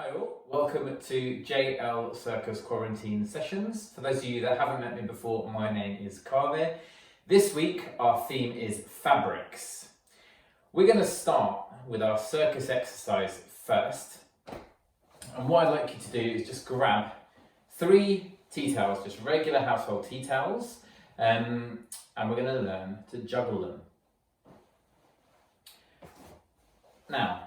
Hi all, welcome to JL Circus Quarantine Sessions. For those of you that haven't met me before, my name is Kaveh. This week our theme is fabrics. We're going to start with our circus exercise first. And what I'd like you to do is just grab 3 tea towels, just regular household tea towels, and we're going to learn to juggle them. Now,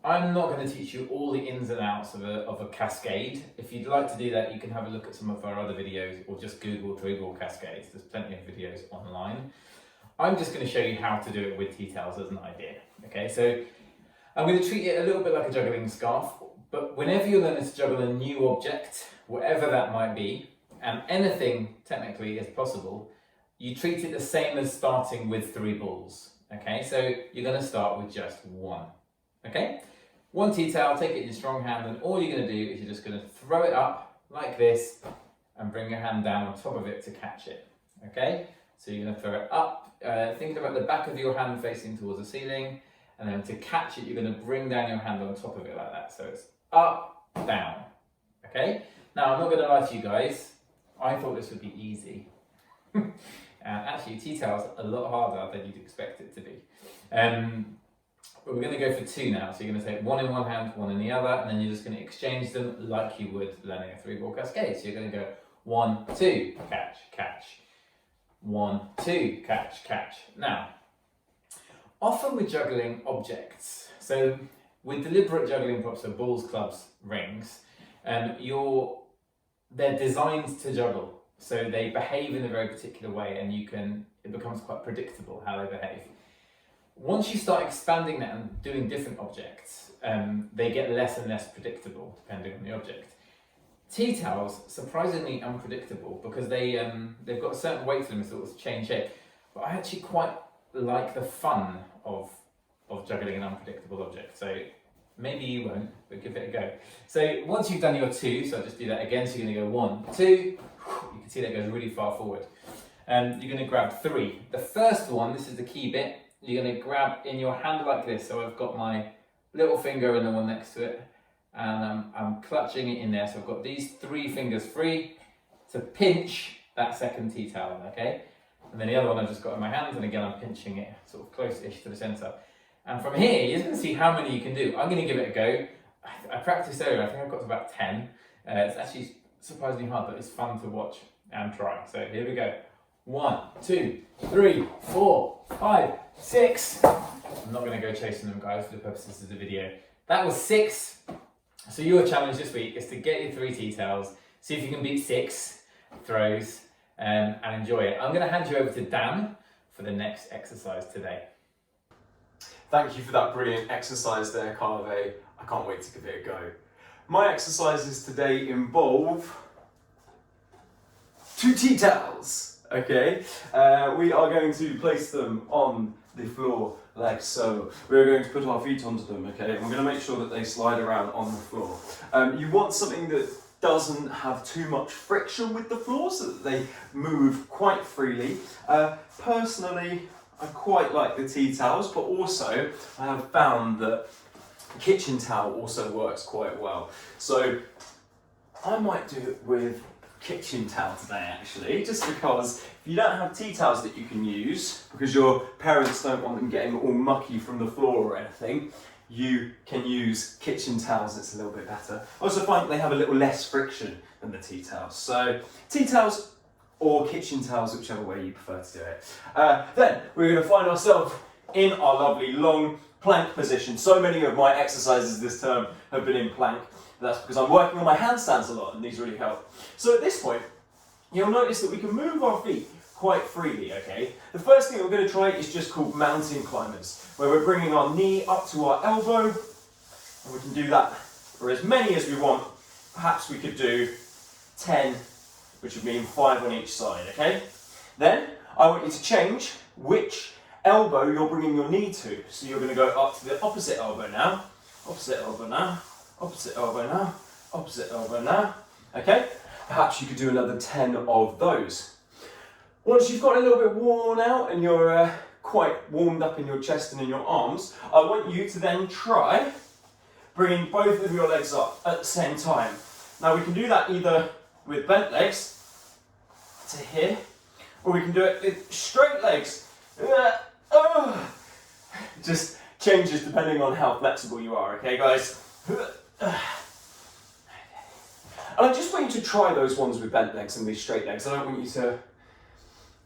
I'm not going to teach you all the ins and outs of a cascade. If you'd like to do that, you can have a look at some of our other videos or just Google 3-ball cascades. There's plenty of videos online. I'm just going to show you how to do it with tea towels as an idea. Okay, so I'm going to treat it a little bit like a juggling scarf, but whenever you're learning to juggle a new object, whatever that might be, and anything technically is possible, you treat it the same as starting with 3 balls. Okay, so you're going to start with just 1. Okay, 1 tea towel, take it in your strong hand, and all you're going to do is you're just going to throw it up like this and bring your hand down on top of it to catch it. Okay, so you're going to throw it up, thinking about the back of your hand facing towards the ceiling, and then to catch it, you're going to bring down your hand on top of it like that. So it's up, down. Okay, now I'm not going to lie to you guys, I thought this would be easy. And actually, tea towel's a lot harder than you'd expect it to be. But we're going to go for 2 now. So you're going to take 1 in one hand, 1 in the other, and then you're just going to exchange them like you would learning a 3-ball cascade. So you're going to go 1, 2, catch, catch. 1, 2, catch, catch. Now, often we're juggling objects. So with deliberate juggling props, so balls, clubs, rings, they're designed to juggle. So they behave in a very particular way, and it becomes quite predictable how they behave. Once you start expanding that and doing different objects, they get less and less predictable depending on the object. Tea towels, surprisingly unpredictable because they've got a certain weight to them, so it's change shape. But I actually quite like the fun of juggling an unpredictable object. So maybe you won't, but give it a go. So once you've done your 2, so I'll just do that again. So you're going to go 1, 2. You can see that goes really far forward. You're going to grab 3. The first one, this is the key bit. You're going to grab in your hand like this. So I've got my little finger and the one next to it, and I'm clutching it in there. So I've got these 3 fingers free to pinch that second tea towel, okay? And then the other one I've just got in my hands, and again I'm pinching it sort of close-ish to the centre. And from here, you're going to see how many you can do. I'm going to give it a go. I practiced earlier, I think I've got to about 10. It's actually surprisingly hard, but it's fun to watch and try. So here we go. 1, 2, 3, 4, 5, 6. I'm not going to go chasing them, guys, for the purposes of the video. That was 6. So your challenge this week is to get your 3 tea towels, see if you can beat 6 throws, and enjoy it. I'm going to hand you over to Dan for the next exercise today. Thank you for that brilliant exercise there, Kaveh. I can't wait to give it a go. My exercises today involve 2 tea towels. Okay, we are going to place them on the floor like so. We're going to put our feet onto them, okay, and we're going to make sure that they slide around on the floor. You want something that doesn't have too much friction with the floor so that they move quite freely. Personally, I quite like the tea towels, but also I have found that the kitchen towel also works quite well. So I might do it with kitchen towel today actually, just because if you don't have tea towels that you can use because your parents don't want them getting all mucky from the floor or anything, you can use kitchen towels. It's a little bit better. I also find that they have a little less friction than the tea towels. So tea towels or kitchen towels, whichever way you prefer to do it. Then we're going to find ourselves in our lovely long plank position. So many of my exercises this term have been in plank. That's because I'm working on my handstands a lot and these really help. So at this point, you'll notice that we can move our feet quite freely, okay? The first thing we're going to try is just called mountain climbers, where we're bringing our knee up to our elbow, and we can do that for as many as we want. Perhaps we could do 10, which would mean 5 on each side, okay? Then I want you to change which elbow you're bringing your knee to. So you're going to go up to the opposite elbow now, opposite elbow now, opposite elbow now, opposite elbow now, okay? Perhaps you could do another 10 of those. Once you've got a little bit worn out and you're quite warmed up in your chest and in your arms, I want you to then try bringing both of your legs up at the same time. Now we can do that either with bent legs to here, or we can do it with straight legs. Just changes depending on how flexible you are, okay guys? And I just want you to try those ones with bent legs and these straight legs. I don't want you to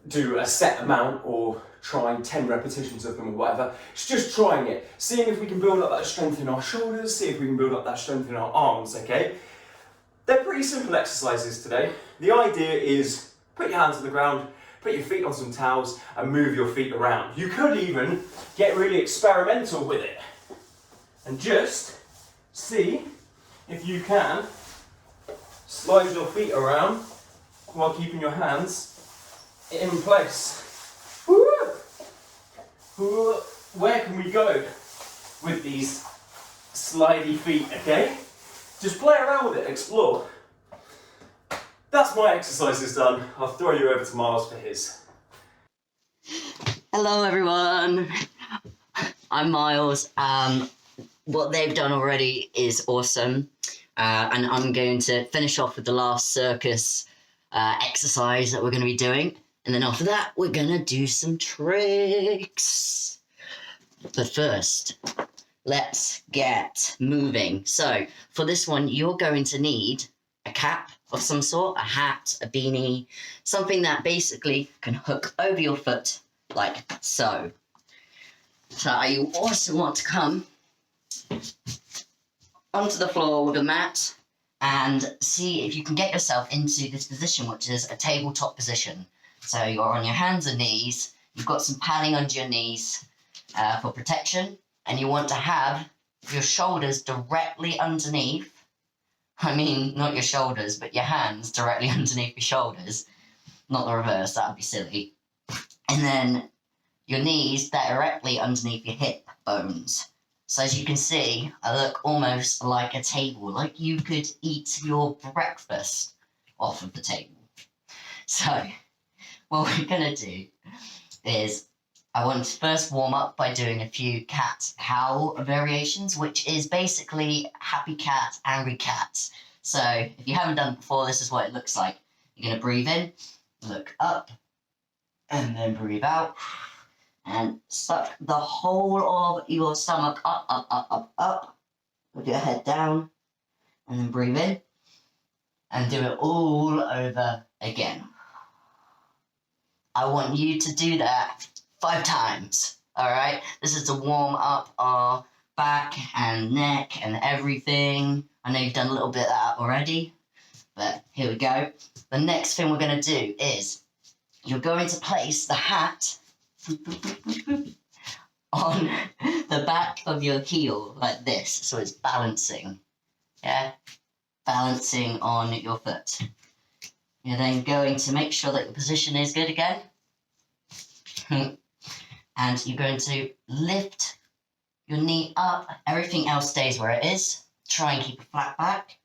do a set amount or trying 10 repetitions of them or whatever. It's just trying it, seeing if we can build up that strength in our shoulders, see if we can build up that strength in our arms, okay? They're pretty simple exercises today. The idea is put your hands on the ground, put your feet on some towels and move your feet around. You could even get really experimental with it and just see if you can slide your feet around while keeping your hands in place. Where can we go with these slidey feet, okay? Just play around with it, explore. That's my exercises done. I'll throw you over to Miles for his. Hello everyone, I'm Miles. What they've done already is awesome, and I'm going to finish off with the last circus exercise that we're going to be doing, and then after that we're going to do some tricks. But first, let's get moving. So for this one you're going to need a cap of some sort, a hat, a beanie, something that basically can hook over your foot like so. So you also want to come onto the floor with a mat and see if you can get yourself into this position, which is a tabletop position. So you're on your hands and knees, you've got some padding under your knees for protection, and you want to have your shoulders directly underneath. I mean, not your shoulders, but your hands directly underneath your shoulders. Not the reverse, that would be silly. And then your knees directly underneath your hip bones. So as you can see, I look almost like a table, like you could eat your breakfast off of the table. So what we're going to do is I want to first warm up by doing a few cat-cow variations, which is basically happy cat, angry cat. So if you haven't done it before, this is what it looks like. You're going to breathe in, look up, and then breathe out, and suck the whole of your stomach up, up, up, up, up, with your head down, and then breathe in, and do it all over again. I want you to do that 5 times, alright? This is to warm up our back and neck and everything. I know you've done a little bit of that already, but here we go. The next thing we're going to do is you're going to place the hat on the back of your heel like this, so it's balancing, yeah? Balancing on your foot. You're then going to make sure that your position is good again. And you're going to lift your knee up. Everything else stays where it is. Try and keep a flat back.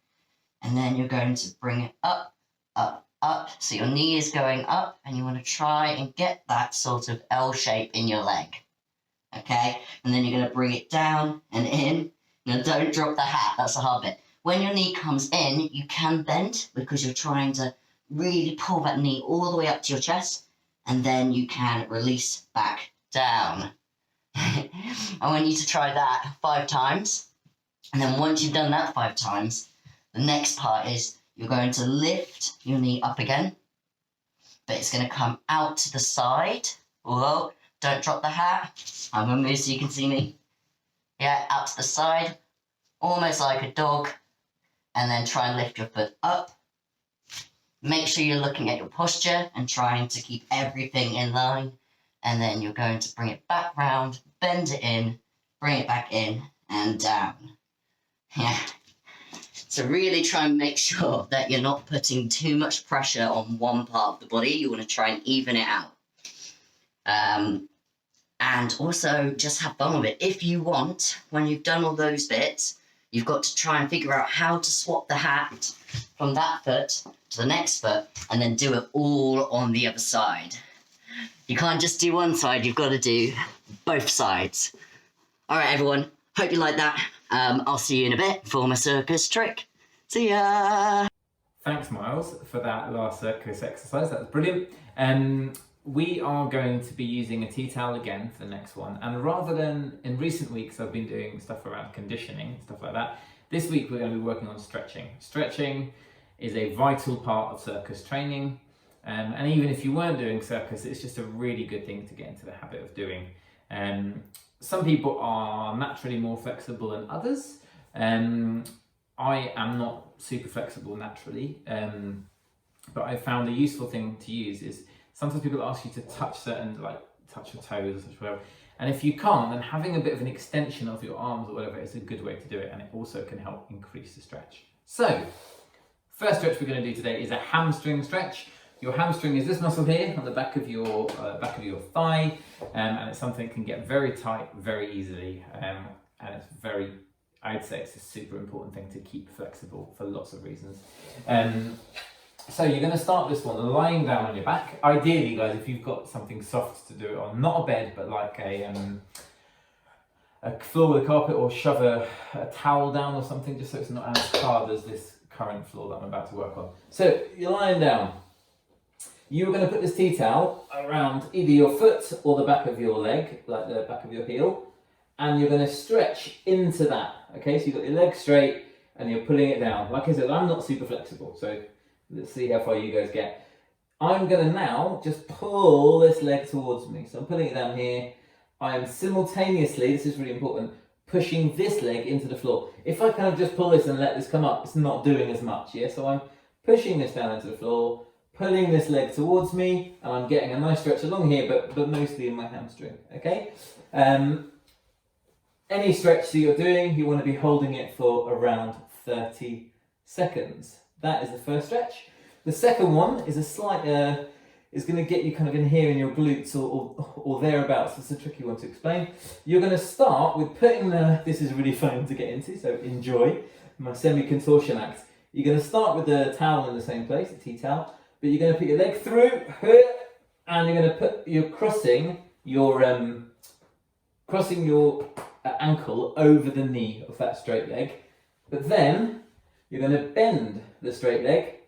And then you're going to bring it up, up, up. So your knee is going up, and you want to try and get that sort of L shape in your leg. Okay? And then you're going to bring it down and in. Now don't drop the hat. That's the hard bit. When your knee comes in, you can bend because you're trying to really pull that knee all the way up to your chest. And then you can release back down. I want you to try that 5 times. And then once you've done that 5 times, the next part is you're going to lift your knee up again. But it's going to come out to the side. Whoa, don't drop the hat. I'm going to move so you can see me. Yeah, out to the side. Almost like a dog. And then try and lift your foot up. Make sure you're looking at your posture and trying to keep everything in line. And then you're going to bring it back round, bend it in, bring it back in and down. Yeah. So really try and make sure that you're not putting too much pressure on one part of the body. You want to try and even it out. And also just have fun with it. If you want, when you've done all those bits, you've got to try and figure out how to swap the hat from that foot to the next foot and then do it all on the other side. You can't just do one side, you've got to do both sides. All right, everyone. Hope you like that. I'll see you in a bit for my circus trick. See ya! Thanks, Miles, for that last circus exercise. That was brilliant. We are going to be using a tea towel again for the next one. And rather than, in recent weeks, I've been doing stuff around conditioning, stuff like that. This week, we're going to be working on stretching. Stretching is a vital part of circus training. And even if you weren't doing circus, it's just a really good thing to get into the habit of doing. Some people are naturally more flexible than others. I am not super flexible naturally, but I found a useful thing to use is sometimes people ask you to touch certain, like touch your toes or such whatever. And if you can't, then having a bit of an extension of your arms or whatever is a good way to do it. And it also can help increase the stretch. So, first stretch we're going to do today is a hamstring stretch. Your hamstring is this muscle here on the back of your thigh, and it's something that can get very tight very easily, and it's very, I'd say it's a super important thing to keep flexible for lots of reasons. So you're going to start this one lying down on your back. Ideally, guys, if you've got something soft to do it on, not a bed, but like a floor with a carpet, or shove a towel down or something, just so it's not as hard as this current floor that I'm about to work on. So you're lying down. You're going to put this tea towel around either your foot or the back of your leg, like the back of your heel, and you're going to stretch into that. Okay, so you've got your leg straight and you're pulling it down. Like I said, I'm not super flexible, so let's see how far you guys get. I'm going to now just pull this leg towards me. So I'm putting it down here. I am simultaneously, this is really important, pushing this leg into the floor. If I kind of just pull this and let this come up, it's not doing as much, yeah? So I'm pushing this down into the floor, pulling this leg towards me, and I'm getting a nice stretch along here, but mostly in my hamstring, okay? Any stretch that you're doing, you want to be holding it for around 30 seconds. That is the first stretch. The second one is a slight, is going to get you kind of in here in your glutes or thereabouts. It's a tricky one to explain. You're going to start with putting this is really fun to get into, so enjoy my semi-contortion act. You're going to start with the towel in the same place, the tea towel, but you're going to put your leg through, and you're crossing your ankle over the knee of that straight leg. But then you're going to bend the straight leg,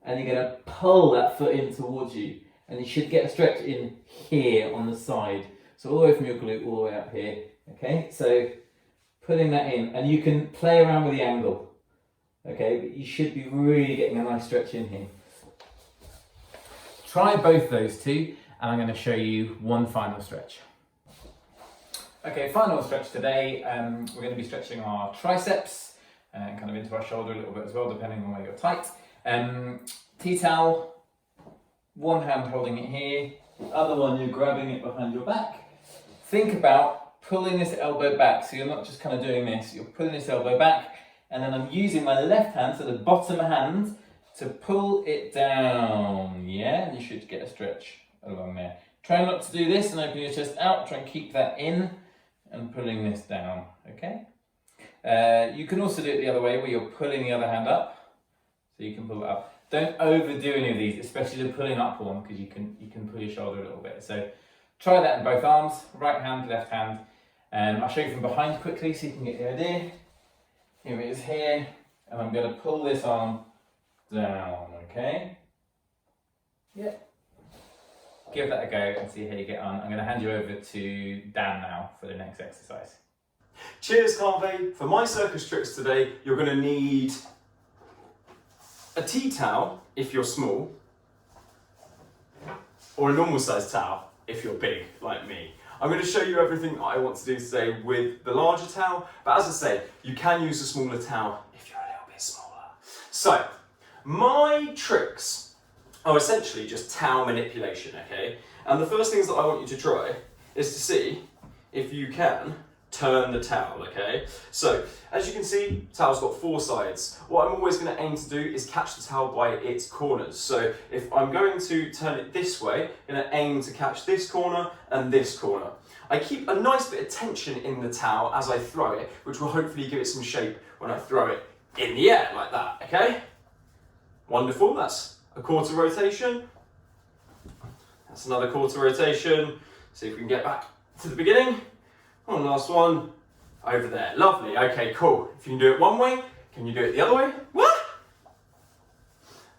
and you're going to pull that foot in towards you, and you should get a stretch in here on the side. So all the way from your glute all the way up here. Okay, so putting that in, and you can play around with the angle. Okay, but you should be really getting a nice stretch in here. Try both those two, and I'm going to show you one final stretch. Okay, final stretch today. We're going to be stretching our triceps and kind of into our shoulder a little bit as well, depending on where you're tight. Tea towel, one hand holding it here, the other one you're grabbing it behind your back. Think about pulling this elbow back, so you're not just kind of doing this, you're pulling this elbow back, and then I'm using my left hand, so the bottom hand, to pull it down, yeah? You should get a stretch along there. Try not to do this and open your chest out, try and keep that in and pulling this down, okay? You can also do it the other way, where you're pulling the other hand up, so you can pull it up. Don't overdo any of these, especially the pulling up one, because you can pull your shoulder a little bit. So try that in both arms, right hand, left hand. I'll show you from behind quickly so you can get the idea. Here it is here, and I'm going to pull this arm down, okay? Yep. Give that a go and see how you get on. I'm going to hand you over to Dan now for the next exercise. Cheers, Kaveh. For my circus tricks today, you're going to need a tea towel if you're small, or a normal sized towel if you're big like me. I'm going to show you everything that I want to do today with the larger towel, but as I say, you can use a smaller towel if you're a little bit smaller. So, my tricks are essentially just towel manipulation, okay? And the first things that I want you to try is to see if you can turn the towel, okay? So, as you can see, the towel's got 4 sides. What I'm always going to aim to do is catch the towel by its corners. So, if I'm going to turn it this way, I'm going to aim to catch this corner and this corner. I keep a nice bit of tension in the towel as I throw it, which will hopefully give it some shape when I throw it in the air, like that, okay? Wonderful, that's a quarter rotation. That's another quarter rotation. See if we can get back to the beginning. One last one. over there. Lovely. Okay, cool. If you can do it one way, can you do it the other way? What?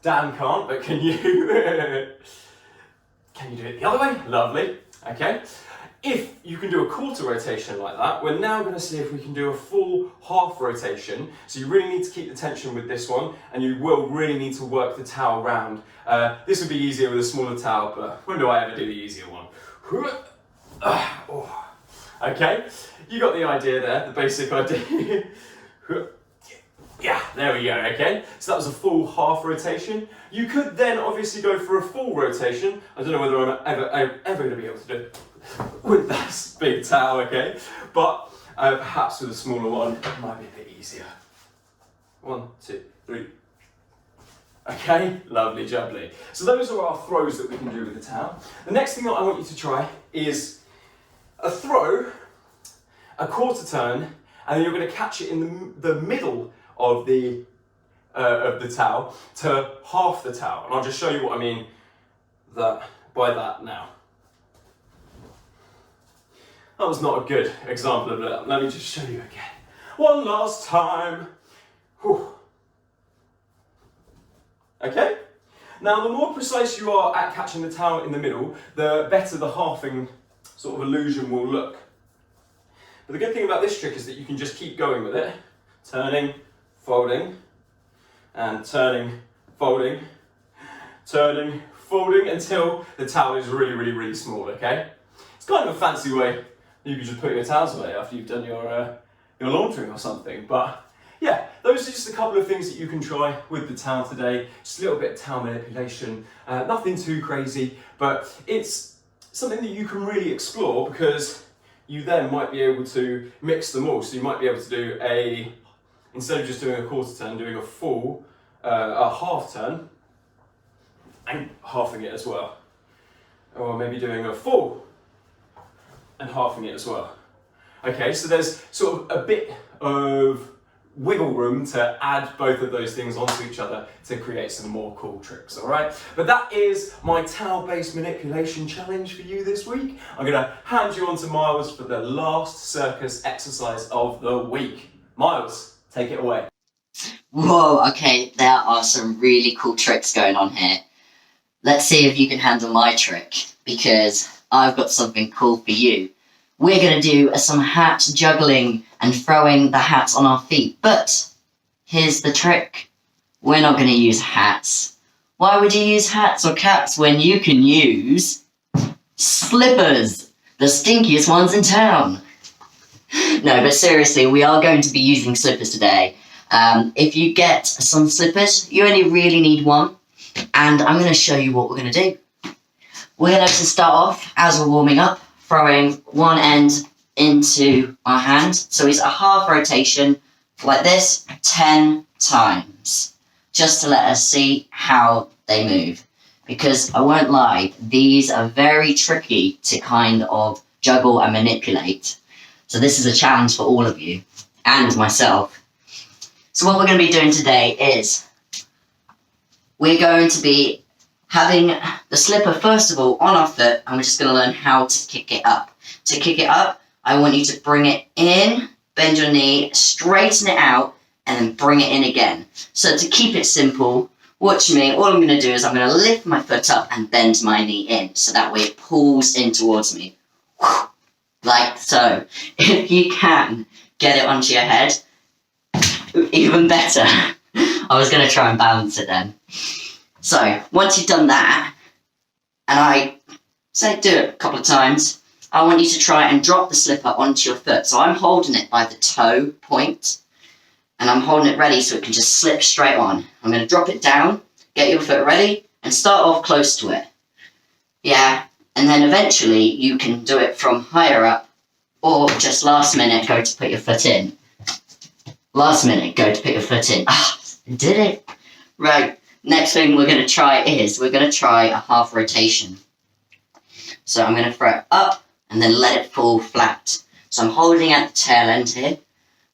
Dan can't, but can you? Can you do it the other way? Lovely. Okay. If you can do a quarter rotation like that, we're now going to see if we can do a full half rotation. So you really need to keep the tension with this one, and you will really need to work the towel round. This would be easier with a smaller towel, but when do I ever do the easier one? Okay, you got the idea there, the basic idea. Yeah, there we go, okay? So that was a full half rotation. You could then obviously go for a full rotation. I don't know whether I'm ever going to be able to do it with that big towel, okay? But perhaps with a smaller one, it might be a bit easier. 1, 2, 3. Okay, lovely jubbly. So those are our throws that we can do with the towel. The next thing that I want you to try is a throw, a quarter turn, and then you're going to catch it in the middle of the towel to half the towel. And I'll just show you what I mean by that now. That was not a good example of that. Let me just show you again. One last time. Whew. Okay? Now, the more precise you are at catching the towel in the middle, the better the halving sort of illusion will look. But the good thing about this trick is that you can just keep going with it. Turning, folding, and turning, folding, turning, folding, until the towel is really, really, really small, okay? It's kind of a fancy way. You can just put your towels away after you've done your laundry or something. But yeah, those are just a couple of things that you can try with the towel today. Just a little bit of towel manipulation, nothing too crazy, but it's something that you can really explore because you then might be able to mix them all. So you might be able to do instead of just doing a quarter turn, doing a full, a half turn, and halving it as well. Or maybe doing a full and halving it as well. Okay, so there's sort of a bit of wiggle room to add both of those things onto each other to create some more cool tricks, all right? But that is my towel-based manipulation challenge for you this week. I'm gonna hand you on to Miles for the last circus exercise of the week. Miles, take it away. Whoa, okay, there are some really cool tricks going on here. Let's see if you can handle my trick, because I've got something cool for you. We're going to do some hat juggling and throwing the hats on our feet. But here's the trick. We're not going to use hats. Why would you use hats or caps when you can use slippers? The stinkiest ones in town. No, but seriously, we are going to be using slippers today. If you get some slippers, you only really need one. And I'm going to show you what we're going to do. We're going to start off, as we're warming up, throwing one end into our hand. So it's a half rotation like this 10 times, just to let us see how they move. Because I won't lie, these are very tricky to kind of juggle and manipulate. So this is a challenge for all of you and myself. So what we're going to be doing today is we're going to be having the slipper, first of all, on our foot, and we're just going to learn how to kick it up. To kick it up, I want you to bring it in, bend your knee, straighten it out, and then bring it in again. So to keep it simple, watch me. All I'm going to do is I'm going to lift my foot up and bend my knee in, so that way it pulls in towards me. Like so. If you can get it onto your head, even better. I was going to try and balance it then. So, once you've done that, and I say do it a couple of times, I want you to try and drop the slipper onto your foot. So I'm holding it by the toe point, and I'm holding it ready so it can just slip straight on. I'm going to drop it down, get your foot ready, and start off close to it. Yeah, and then eventually you can do it from higher up, or just last minute go to put your foot in. Last minute, go to put your foot in. Ah, did it. Right. Next thing we're going to try is, we're going to try a half rotation. So I'm going to throw it up and then let it fall flat. So I'm holding at the tail end here.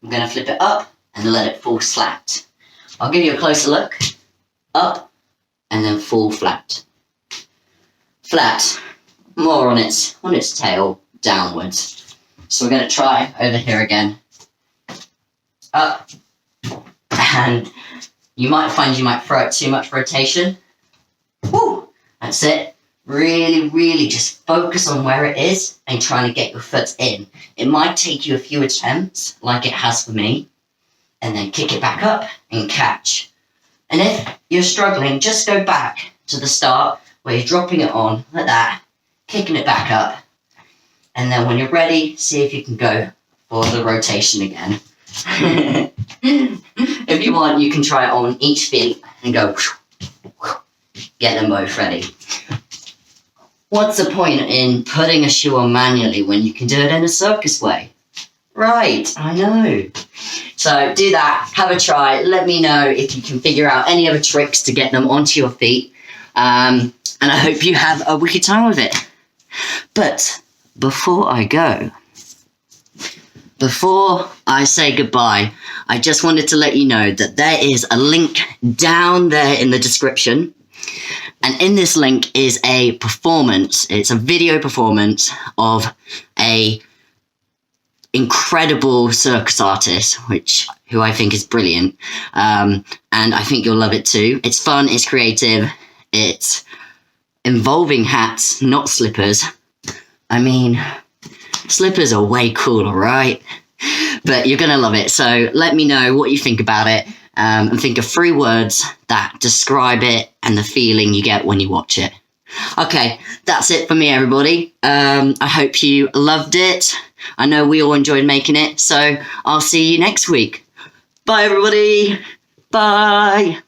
I'm going to flip it up and let it fall flat. I'll give you a closer look. Up and then fall flat. Flat. More on its tail, downwards. So we're going to try over here again. up, and you might find you might throw out too much rotation. Woo! That's it. Really, really just focus on where it is and trying to get your foot in. It might take you a few attempts, like it has for me, and then kick it back up and catch. And if you're struggling, just go back to the start where you're dropping it on like that, kicking it back up, and then when you're ready, see if you can go for the rotation again. If you want, you can try it on each feet and go, get them both ready. What's the point in putting a shoe on manually when you can do it in a circus way? Right, I know. So do that, have a try, let me know if you can figure out any other tricks to get them onto your feet. And I hope you have a wicked time with it. But before I go, before I say goodbye, I just wanted to let you know that there is a link down there in the description. And in this link is a performance. It's a video performance of a incredible circus artist, who I think is brilliant. And I think you'll love it too. It's fun, it's creative, it's involving hats, not slippers. I mean, slippers are way cooler, right? But you're gonna love it. So let me know what you think about it. And think of 3 words that describe it and the feeling you get when you watch it. Okay, that's it for me, everybody. I hope you loved it. I know we all enjoyed making it, so I'll see you next week. Bye, everybody. Bye.